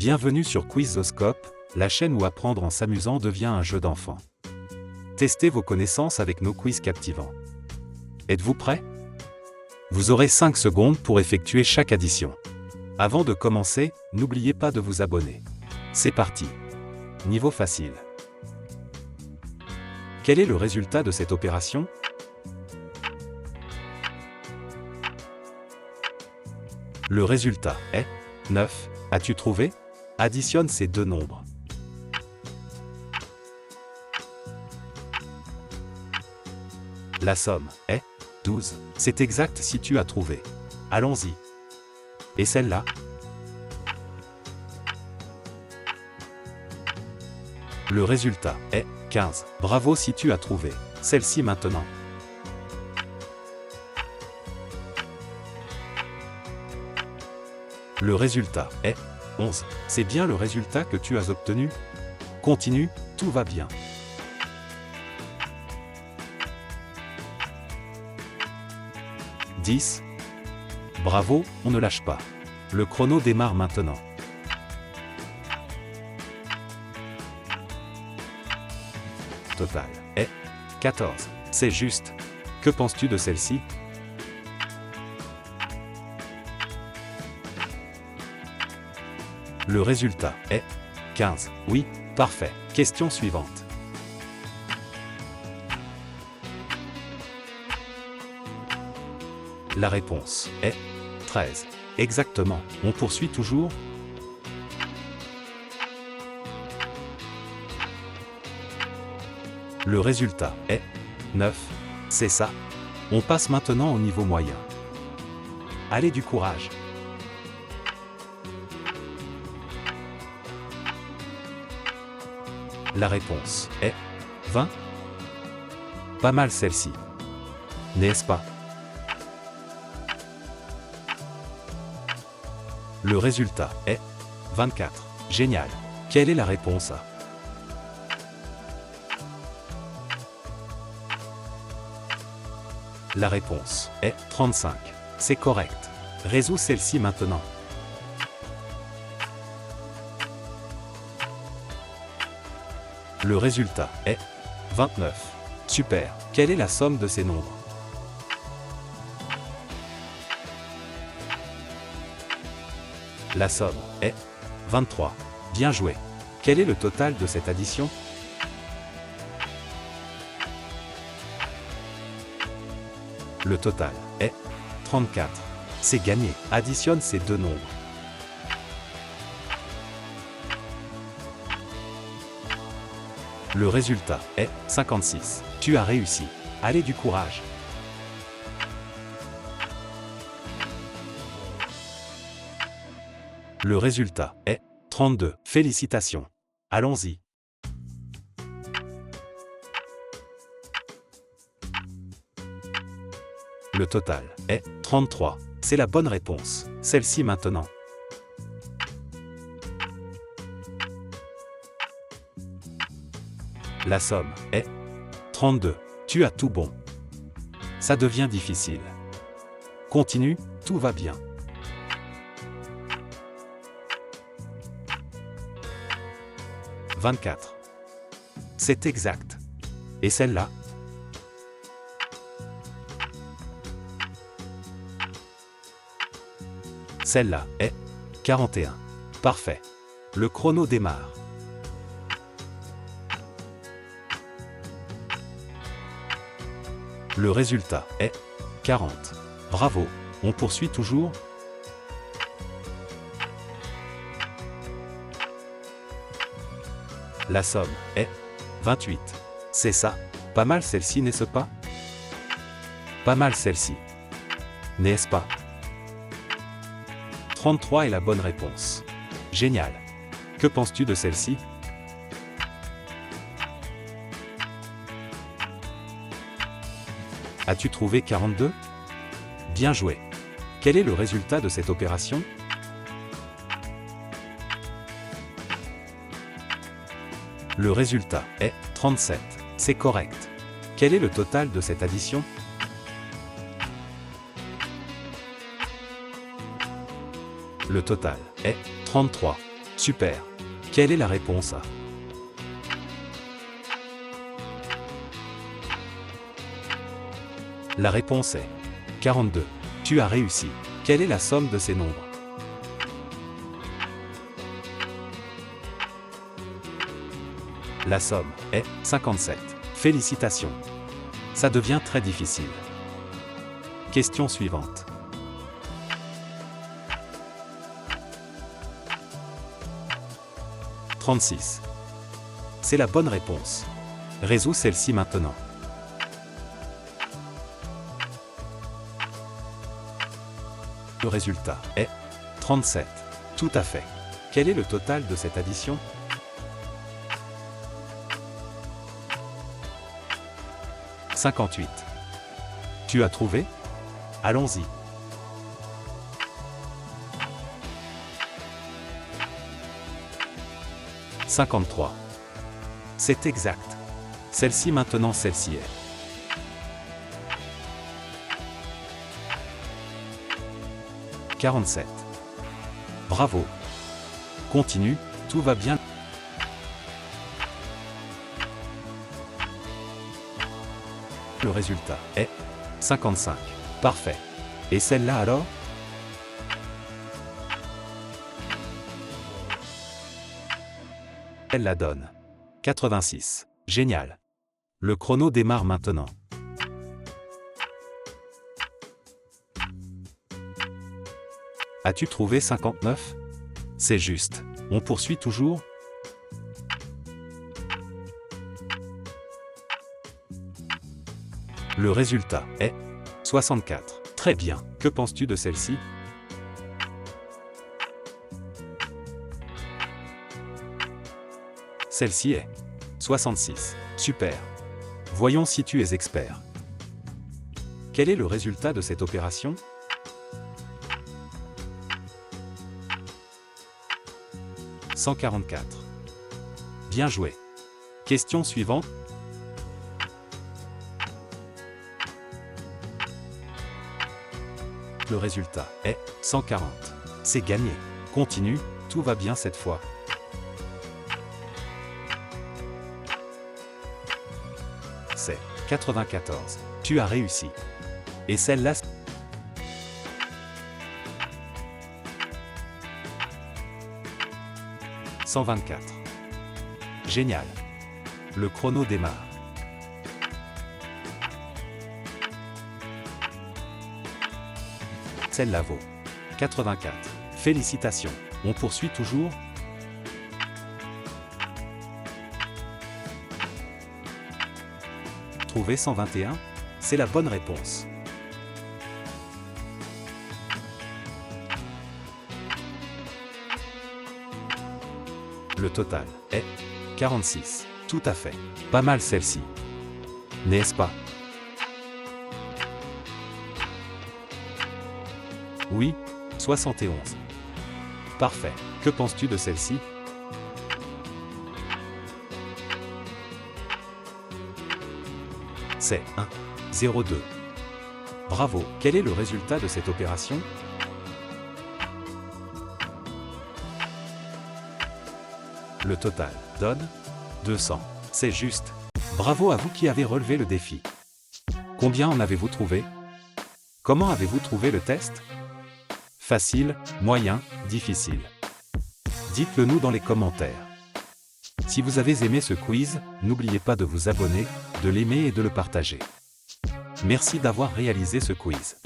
Bienvenue sur Quizoscope, la chaîne où apprendre en s'amusant devient un jeu d'enfant. Testez vos connaissances avec nos quiz captivants. Êtes-vous prêts? Vous aurez 5 secondes pour effectuer chaque addition. Avant de commencer, n'oubliez pas de vous abonner. C'est parti. Niveau facile. Quel est le résultat de cette opération? Le résultat est 9. As-tu trouvé? Additionne ces deux nombres. La somme est 12. C'est exact si tu as trouvé. Allons-y. Et celle-là? Le résultat est 15. Bravo si tu as trouvé. Celle-ci maintenant. Le résultat est 11. C'est bien le résultat que tu as obtenu? Continue, tout va bien. « 10. Bravo, on ne lâche pas. Le chrono démarre maintenant. Total est 14. C'est juste. Que penses-tu de celle-ci? Le résultat est 15. Oui, parfait. Question suivante. La réponse est 13. Exactement. On poursuit toujours. Le résultat est 9. C'est ça. On passe maintenant au niveau moyen. Allez, du courage. La réponse est 20. Pas mal celle-ci. N'est-ce pas? Le résultat est 24. Génial. Quelle est la réponse A? La réponse est 35. C'est correct. Résous celle-ci maintenant. Le résultat est 29. Super. Quelle est la somme de ces nombres? La somme est 23. Bien joué. Quel est le total de cette addition? Le total est 34. C'est gagné. Additionne ces deux nombres. Le résultat est 56. Tu as réussi. Allez, du courage. Le résultat est 32. Félicitations. Allons-y. Le total est 33. C'est la bonne réponse. Celle-ci maintenant. La somme est 32. Tu as tout bon. Ça devient difficile. Continue, tout va bien. « 24. C'est exact. Et celle-là? Celle-là est 41. Parfait. Le chrono démarre. Le résultat est 40. Bravo. On poursuit toujours. La somme est 28. C'est ça. Pas mal celle-ci, n'est-ce pas? Pas mal celle-ci. N'est-ce pas? 33 est la bonne réponse. Génial. Que penses-tu de celle-ci? As-tu trouvé 42? Bien joué. Quel est le résultat de cette opération? Le résultat est 37. C'est correct. Quel est le total de cette addition? Le total est 33. Super. Quelle est la réponse A? La réponse est 42. Tu as réussi. Quelle est la somme de ces nombres? La somme est 57. Félicitations. Ça devient très difficile. Question suivante. « 36. C'est la bonne réponse. Résous celle-ci maintenant. Le résultat est 37. Tout à fait. Quel est le total de cette addition? « 58. Tu as trouvé? Allons-y. « 53. C'est exact. Celle-ci maintenant, celle-ci est. « 47. Bravo. Continue, tout va bien. Le résultat est 55. Parfait. Et celle-là alors? Elle la donne 86. Génial. Le chrono démarre maintenant. As-tu trouvé 59? C'est juste. On poursuit toujours? Le résultat est 64. Très bien. Que penses-tu de celle-ci? Celle-ci est 66. Super. Voyons si tu es expert. Quel est le résultat de cette opération? « 144. Bien joué. Question suivante. Le résultat est 140. C'est gagné. Continue, tout va bien cette fois. C'est 94. Tu as réussi. Et celle-là, « 124. Génial. Le chrono démarre. Celle-là vaut 84. Félicitations. On poursuit toujours? Trouvé 121? C'est la bonne réponse. Le total est 46. Tout à fait. Pas mal celle-ci. N'est-ce pas? Oui, 71. Parfait. Que penses-tu de celle-ci? C'est 1, 0, 2. Bravo. Quel est le résultat de cette opération? Le total donne 200. C'est juste. Bravo à vous qui avez relevé le défi. Combien en avez-vous trouvé? Comment avez-vous trouvé le test? Facile, moyen, difficile? Dites-le nous dans les commentaires. Si vous avez aimé ce quiz, n'oubliez pas de vous abonner, de l'aimer et de le partager. Merci d'avoir réalisé ce quiz.